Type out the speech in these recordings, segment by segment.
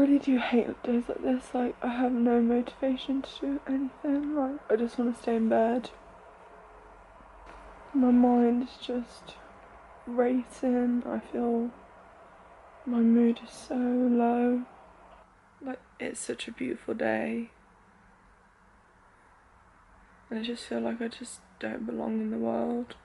really do hate days like this. Like, I have no motivation to do anything. Like, I just want to stay in bed. My mind is just racing. I feel my mood is so low. Like, it's such a beautiful day. And I just feel like I just don't belong in the world.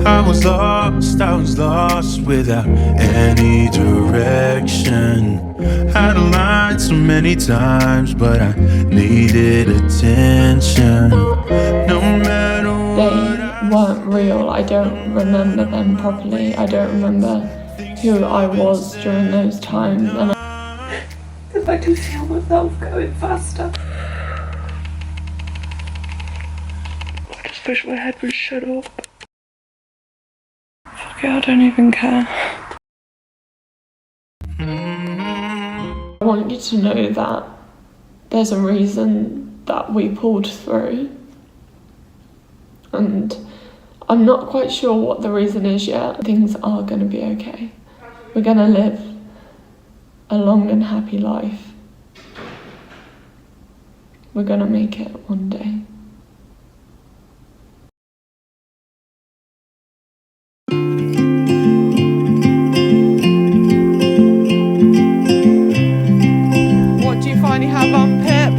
I was lost without any direction. Had lied so many times, but I needed attention. No matter what, they weren't real. I don't remember them properly. I don't remember who I was during those times. And I can feel myself going faster. I just wish my head would shut up. Fuck it, I don't even care. I want you to know that there's a reason that we pulled through. And I'm not quite sure what the reason is yet. Things are going to be okay. We're going to live a long and happy life. We're going to make it one day. What do you finally have on, Pip?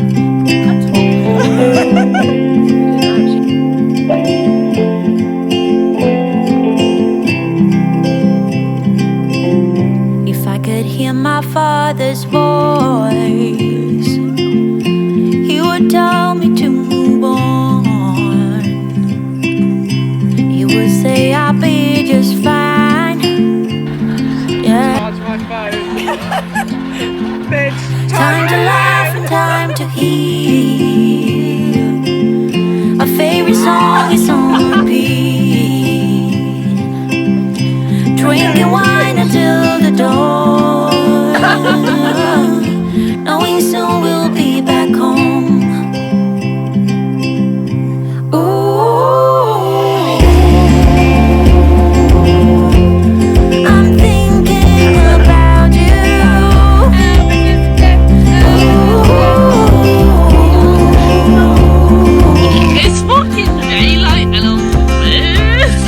If I could hear my father's voice, he would tell me to move on. He would say I'll be just fine. Yeah. That's my phone. Bitch, Time to laugh and time to heal. My favorite song is on repeat. Drinking wine until the dawn, knowing soon we'll be back home. Ooh, I'm thinking about you. It's fucking daylight and I'm pissed.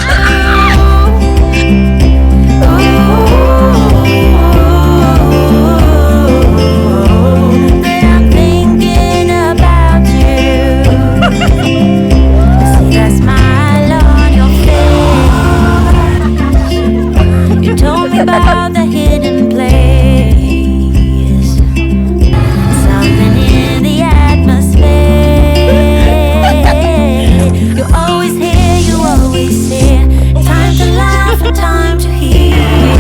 I'm thinking about you. See that smile on your face. You told me about the hidden place, something in the atmosphere. You're always here, you always here. Time to laugh and time to heal.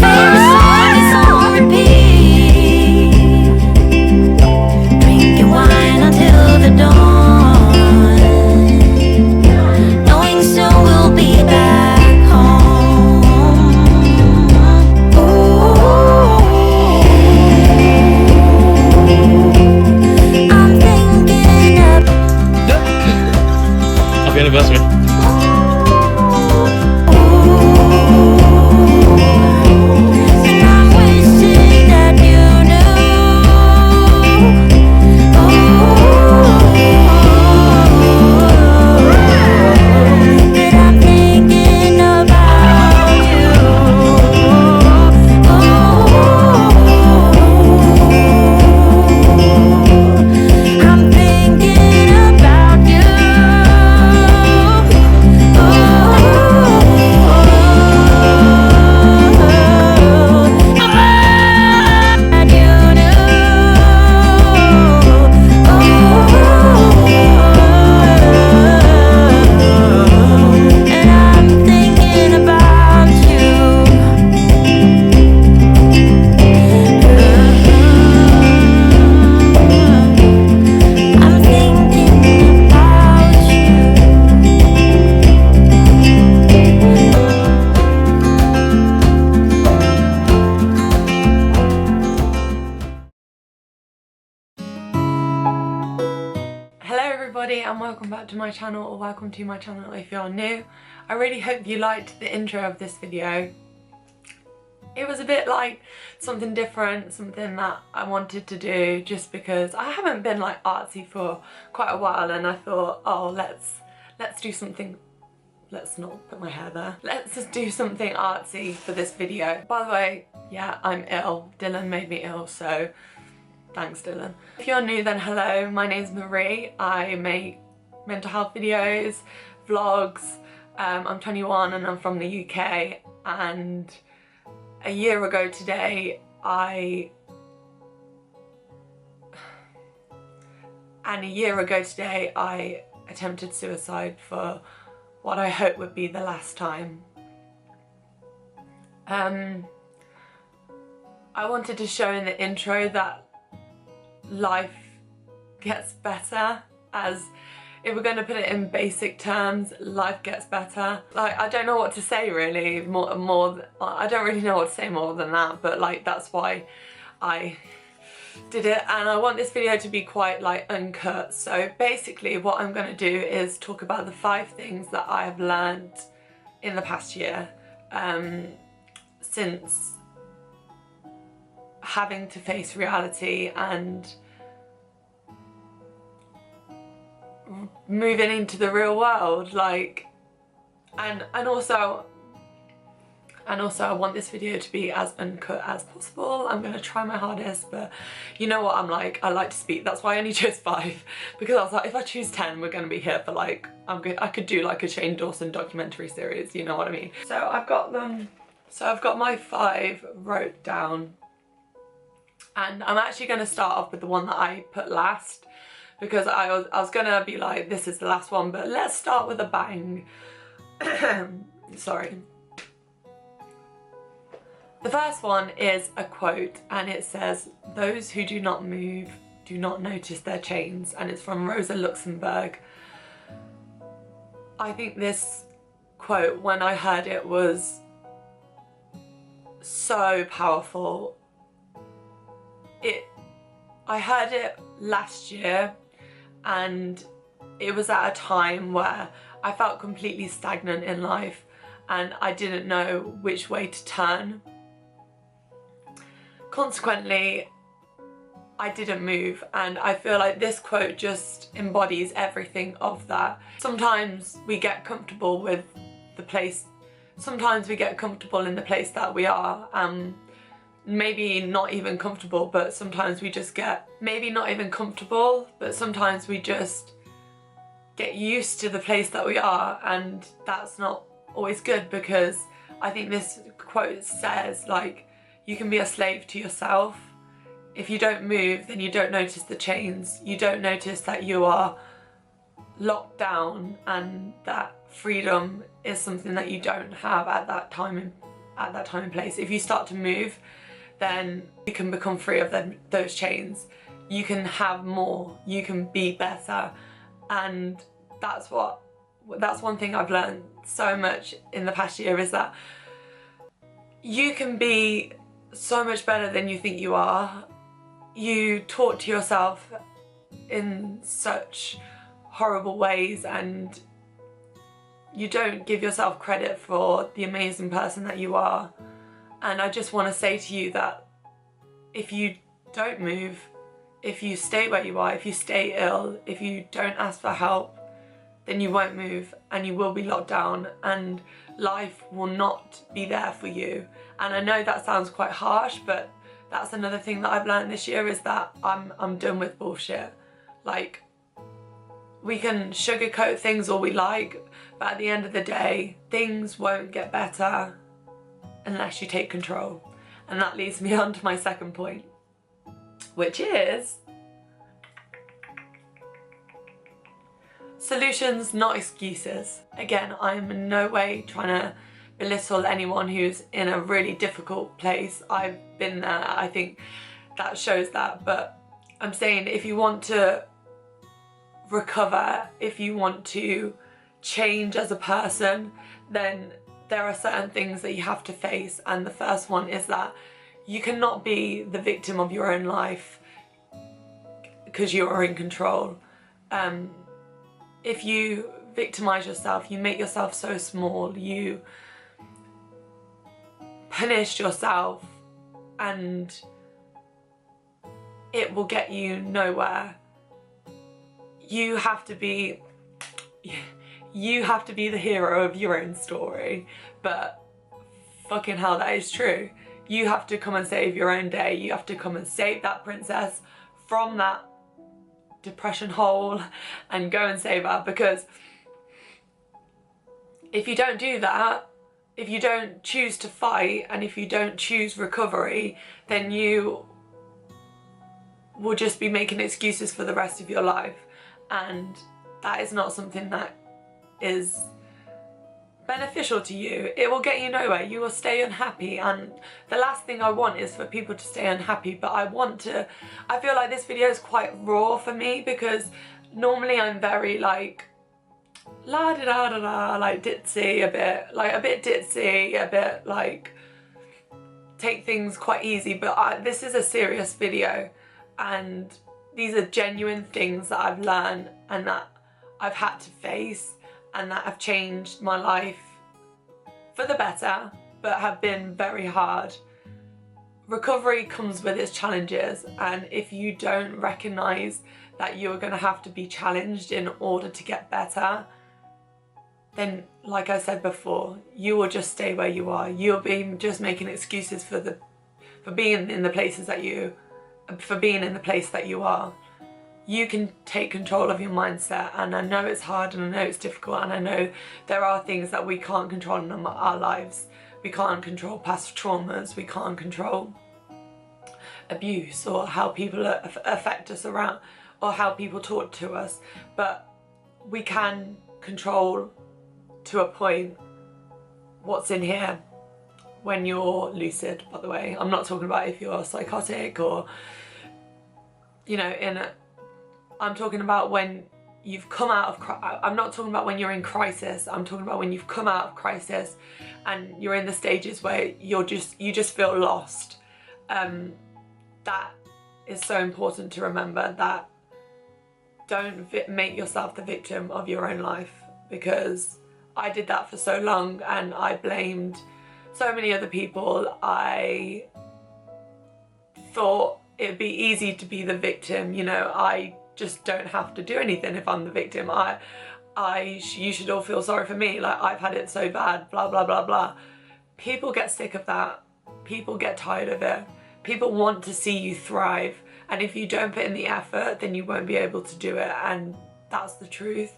Favorite song is on repeat. Drinking wine until the dawn, knowing soon we'll be back home. Ooh, I'm thinking of Happy anniversary. and I'm wishing that you knew. That I'm thinking about you. I'm thinking about you. and welcome back to my channel, or welcome to my channel if you're new. I really hope you liked the intro of this video. It was a bit like something different, something that I wanted to do just because I haven't been like artsy for quite a while, and I thought, oh, let's do something. Let's not put my hair there. Let's just do something artsy for this video. By the way, yeah, I'm ill. Dylan made me ill, so thanks, Dylan. If you're new, then hello, my name's Marie. I make mental health videos, vlogs. I'm 21 and I'm from the UK, and a year ago today I attempted suicide for what I hope would be the last time. I wanted to show in the intro that life gets better, as if we're going to put it in basic terms, life gets better. Like, I don't know what to say really, I don't really know what to say more than that, but like that's why I did it, and I want this video to be quite like uncut. So basically what I'm going to do is talk about the 5 things that I have learned in the past year since having to face reality and moving into the real world, like, and also I want this video to be as uncut as possible. I'm gonna try my hardest, but you know what I'm like, I like to speak. That's why I only chose 5, because I was like, if I choose 10, we're gonna be here for like, I could do like a Shane Dawson documentary series, you know what I mean? So I've got them, so I've got my 5 wrote down, and I'm actually gonna start off with the one that I put last, because I was gonna be like, this is the last one, but let's start with a bang. Sorry. The first one is a quote, and it says, "Those who do not move do not notice their chains," and it's from Rosa Luxemburg. I think this quote, when I heard it, was so powerful. I heard it last year, and it was at a time where I felt completely stagnant in life and I didn't know which way to turn. Consequently, I didn't move, and I feel like this quote just embodies everything of that. Sometimes we get comfortable with the place, sometimes we get comfortable in the place that we are, maybe not even comfortable, but sometimes we just get, maybe not even comfortable, but sometimes we just get used to the place that we are, and that's not always good, because I think this quote says, like, you can be a slave to yourself. If you don't move, then you don't notice the chains, you don't notice that you are locked down, and that freedom is something that you don't have at that time and place. If you start to move, then you can become free of those chains. You can have more, you can be better, and that's one thing I've learned so much in the past year, is that you can be so much better than you think you are. You talk to yourself in such horrible ways, and you don't give yourself credit for the amazing person that you are. And I just want to say to you that if you don't move, if you stay where you are, if you stay ill, if you don't ask for help, then you won't move, and you will be locked down, and life will not be there for you. And I know that sounds quite harsh, but that's another thing that I've learned this year, is that I'm done with bullshit. Like, we can sugarcoat things all we like, but at the end of the day, things won't get better unless you take control. And that leads me on to my second point, which is solutions, not excuses. Again, I'm in no way trying to belittle anyone who's in a really difficult place. I've been there, I think that shows that, but I'm saying, if you want to recover, if you want to change as a person, then there are certain things that you have to face, and the first one is that you cannot be the victim of your own life because you are in control. if you victimize yourself, you make yourself so small, you punish yourself, and it will get you nowhere. You have to be the hero of your own story, but fucking hell, that is true. You have to come and save your own day. You have to come and save that princess from that depression hole and go and save her, because if you don't do that, if you don't choose to fight, and if you don't choose recovery, then you will just be making excuses for the rest of your life, and that is not something that is beneficial to you. It will get you nowhere. You will stay unhappy, and the last thing I want is for people to stay unhappy. But I feel like this video is quite raw for me, because normally I'm very like la da da da da, like ditzy, a bit ditzy, a bit like take things quite easy, but this is a serious video, and these are genuine things that I've learned and that I've had to face, and that have changed my life for the better, but have been very hard. Recovery comes with its challenges, and if you don't recognise that you're going to have to be challenged in order to get better, then, like I said before, you will just stay where you are. You'll be just making excuses for being in the place that you are. You can take control of your mindset, and I know it's hard, and I know it's difficult, and I know there are things that we can't control in our lives. We can't control past traumas, we can't control abuse or how people affect us around, or how people talk to us, but we can control to a point what's in here when you're lucid, by the way. I'm not talking about if you're psychotic or, you know, I'm talking about when you've come out of, I'm not talking about when you're in crisis, I'm talking about when you've come out of crisis and you're in the stages where you just feel lost. That is so important to remember, that don't make yourself the victim of your own life, because I did that for so long and I blamed so many other people. I thought it'd be easy to be the victim, you know, I just don't have to do anything if I'm the victim. You should all feel sorry for me, like I've had it so bad, blah blah blah blah. People get sick of that. People get tired of it. People want to see you thrive, and if you don't put in the effort, then you won't be able to do it, and that's the truth.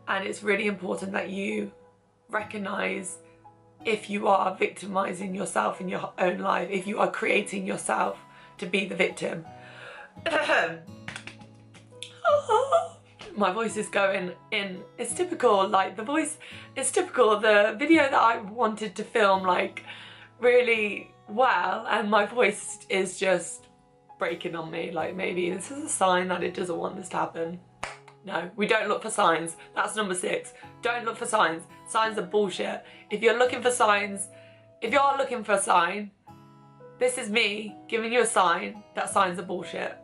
And it's really important that you recognise if you are victimising yourself in your own life, if you are creating yourself to be the victim. My voice is going in. It's typical, like the voice is typical. The video that I wanted to film like really well, and my voice is just breaking on me. Like maybe this is a sign that it doesn't want this to happen. No, we don't look for signs. That's number 6. Don't look for signs. Signs are bullshit. If you're looking for signs, if you're looking for a sign, this is me giving you a sign that signs are bullshit.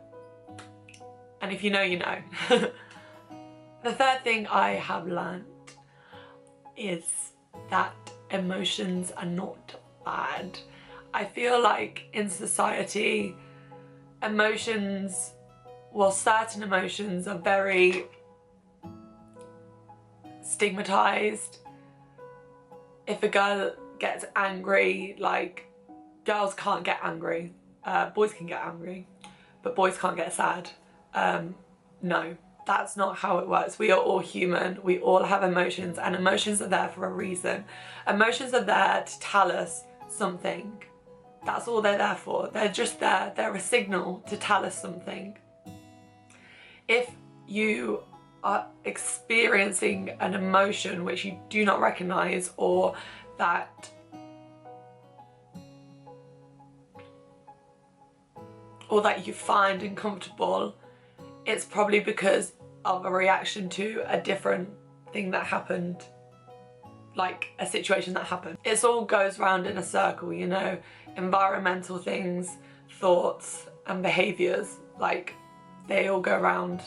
And if you know, you know. The third thing I have learned is that emotions are not bad. I feel like in society, emotions, well, certain emotions are very stigmatized. If a girl gets angry, like, girls can't get angry. Boys can get angry, but boys can't get sad. No, that's not how it works. We are all human. We all have emotions, and emotions are there for a reason. Emotions are there to tell us something. That's all they're there for. They're just there. They're a signal to tell us something. If you are experiencing an emotion which you do not recognize, or that you find uncomfortable, it's probably because of a reaction to a different thing that happened, like a situation that happened. It all goes round in a circle, you know, environmental things, thoughts and behaviours, like they all go round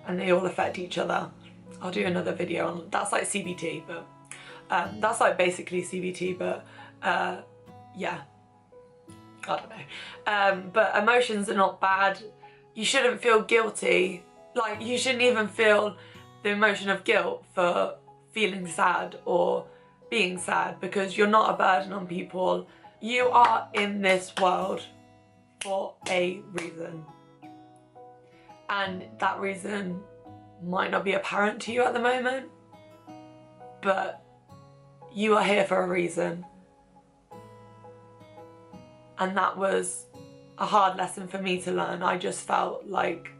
and they all affect each other. I'll do another video on, that's like CBT, but that's like basically CBT, but yeah, I don't know. But emotions are not bad. You shouldn't feel guilty. Like, you shouldn't even feel the emotion of guilt for feeling sad or being sad, because you're not a burden on people. You are in this world for a reason, and that reason might not be apparent to you at the moment, but you are here for a reason. And that was a hard lesson for me to learn. I just felt like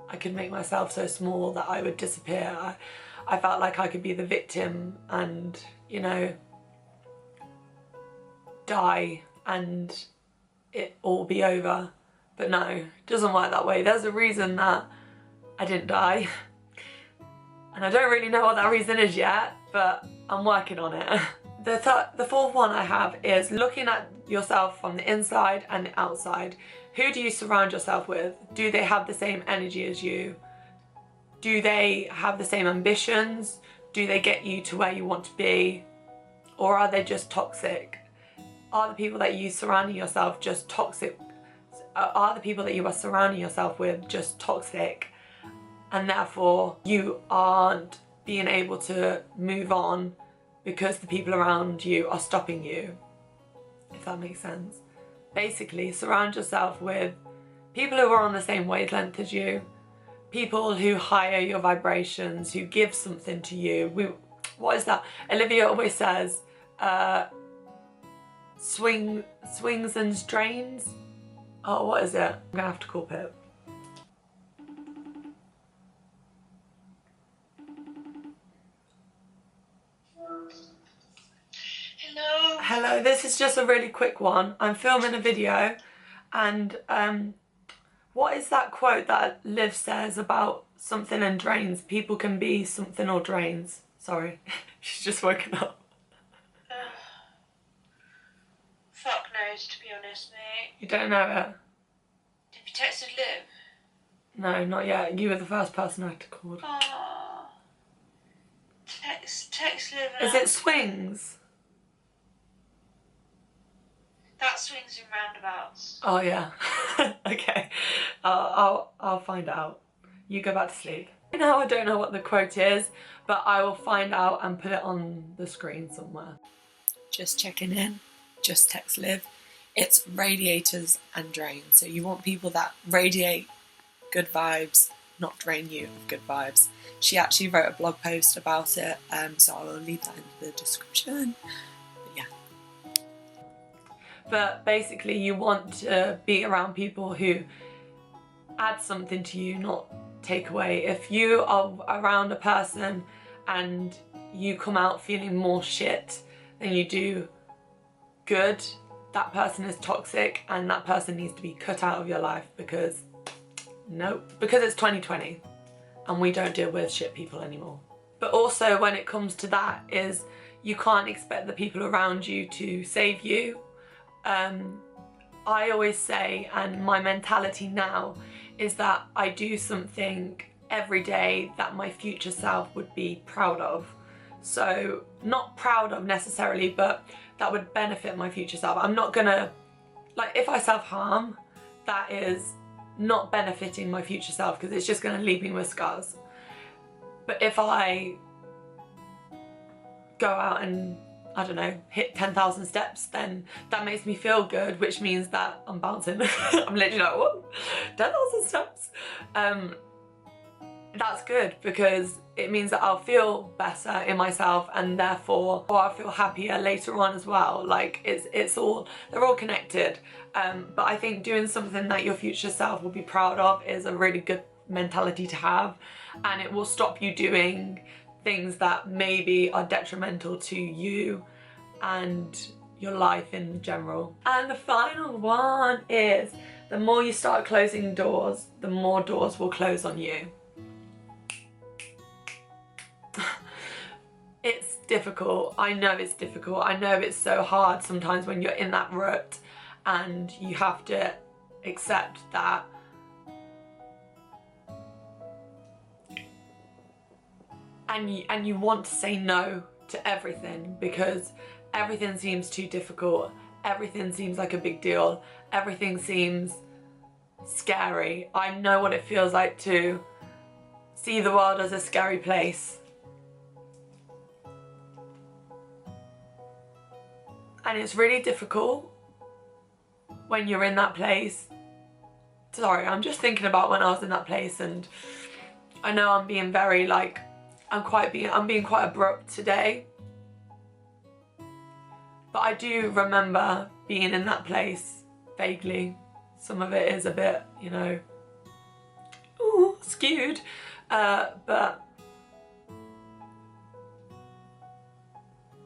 I could make myself so small that I would disappear. I felt like I could be the victim and, you know, die and it all be over. But no, it doesn't work that way. There's a reason that I didn't die. And I don't really know what that reason is yet, but I'm working on it. The fourth one I have is looking at yourself from the inside and the outside. Who do you surround yourself with? Do they have the same energy as you? Do they have the same ambitions? Do they get you to where you want to be? Or are they just toxic? Are the people that you surrounding yourself just toxic? Are the people that you are surrounding yourself with just toxic? And therefore you aren't being able to move on because the people around you are stopping you, if that makes sense. Basically, surround yourself with people who are on the same wavelength as you, people who higher your vibrations, who give something to you. What is that? Olivia always says, swings and drains. Oh, what is it? I'm gonna have to call Pip. Hello. Hello, this is just a really quick one. I'm filming a video and what is that quote that Liv says about something and drains? People can be something or drains. Sorry, she's just woken up. Fuck knows, to be honest, mate. You don't know it? Have you texted Liv? No, not yet. You were the first person I had to call. Oh. Text Liv. Is it swings? That swings in roundabouts. Oh yeah. Okay. I'll find out. You go back to sleep. Now I don't know what the quote is, but I will find out and put it on the screen somewhere. Just checking in. Just text Liv. It's radiators and drains. So you want people that radiate good vibes, not drain you of good vibes. She actually wrote a blog post about it, so I will leave that in the description. But yeah. But basically you want to be around people who add something to you, not take away. If you are around a person and you come out feeling more shit than you do good, that person is toxic and that person needs to be cut out of your life, because because it's 2020 and we don't deal with shit people anymore. But also when it comes to that is you can't expect the people around you to save you. I always say, and my mentality now is that I do something every day that my future self would be proud of. So not proud of necessarily, but that would benefit my future self. I'm not gonna, like, if I self-harm, that is not benefiting my future self because it's just gonna leave me with scars. But if I go out and, I don't know, hit 10,000 steps, then that makes me feel good, which means that I'm bouncing. I'm literally like, what? 10,000 steps? That's good because it means that I'll feel better in myself and therefore I'll feel happier later on as well. Like it's all, they're all connected. But I think doing something that your future self will be proud of is a really good mentality to have, and it will stop you doing things that maybe are detrimental to you and your life in general. And the final one is, the more you start closing doors, the more doors will close on you. It's difficult. I know it's difficult. I know it's so hard sometimes when you're in that rut and you have to accept that and you want to say no to everything because everything seems too difficult, everything seems like a big deal, everything seems scary. I know what it feels like to see the world as a scary place. And it's really difficult when you're in that place. Sorry, I'm just thinking about when I was in that place, and I know I'm being very like, I'm being quite abrupt today. But I do remember being in that place vaguely. Some of it is a bit, you know, ooh, skewed, but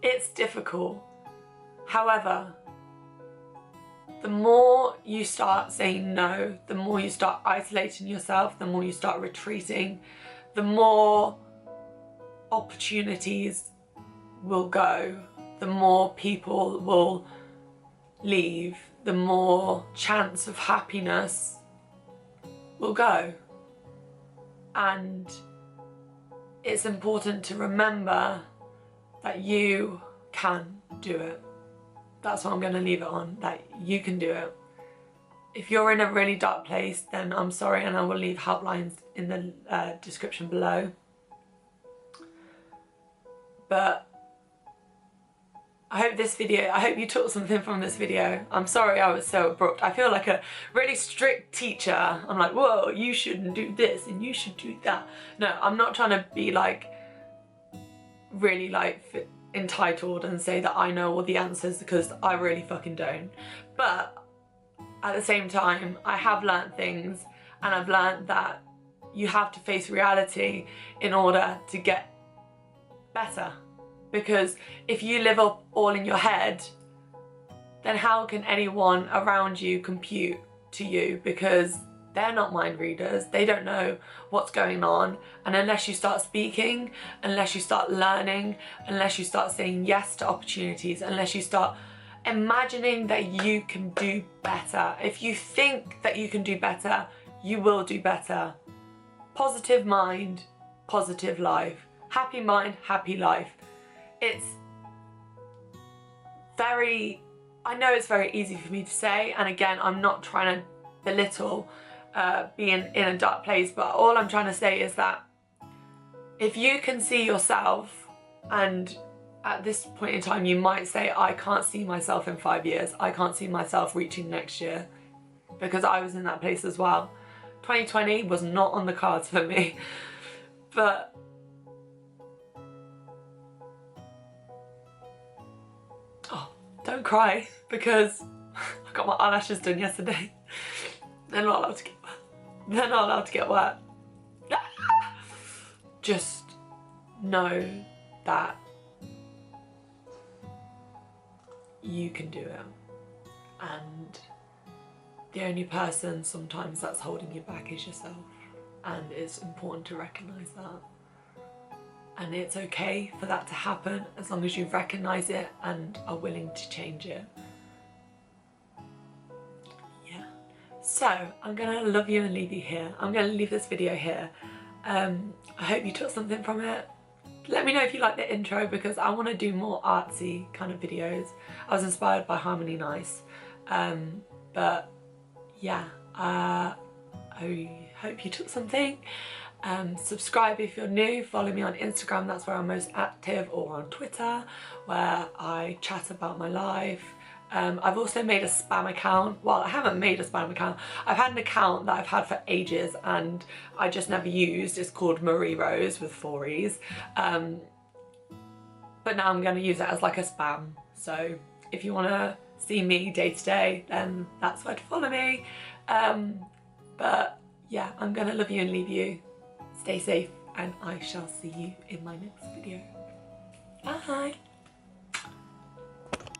it's difficult. However, the more you start saying no, the more you start isolating yourself, the more you start retreating, the more opportunities will go, the more people will leave, the more chance of happiness will go. And it's important to remember that you can do it. That's what I'm going to leave it on, that you can do it. If you're in a really dark place, then I'm sorry, and I will leave helplines in the description below. But I hope you took something from this video. I'm sorry I was so abrupt. I feel like a really strict teacher. I'm like, whoa, you shouldn't do this and you should do that. No, I'm not trying to be like really like entitled and say that I know all the answers, because I really fucking don't. But at the same time, I have learnt things, and I've learnt that you have to face reality in order to get better. Because if you live up all in your head, then how can anyone around you compute to you? Because they're not mind readers, they don't know what's going on. And unless you start speaking, unless you start learning, unless you start saying yes to opportunities, unless you start imagining that you can do better, if you think that you can do better, you will do better. Positive mind, positive life. Happy mind, happy life. It's very, I know it's very easy for me to say, and again, I'm not trying to belittle being in a dark place, but all I'm trying to say is that if you can see yourself, and at this point in time you might say, I can't see myself in 5 years, I can't see myself reaching next year, because I was in that place as well. 2020 was not on the cards for me, but don't cry, because I got my eyelashes done yesterday. They're not allowed to get wet. Just know that you can do it, and the only person sometimes that's holding you back is yourself, and it's important to recognise that. And it's okay for that to happen as long as you recognise it and are willing to change it. Yeah. So I'm gonna love you and leave you here. I'm gonna leave this video here. I hope you took something from it. Let me know if you like the intro, because I want to do more artsy kind of videos. I was inspired by Harmony Nice. But yeah, I hope you took something. Subscribe if you're new, follow me on Instagram, that's where I'm most active, or on Twitter, where I chat about my life. I've also made a spam account. Well, I haven't made a spam account. I've had an account that I've had for ages and I just never used. It's called marieroseeee with 4 E's. But now I'm going to use it as like a spam. So if you want to see me day to day, then that's where to follow me. But yeah, I'm going to love you and leave you. Stay safe, and I shall see you in my next video. Bye!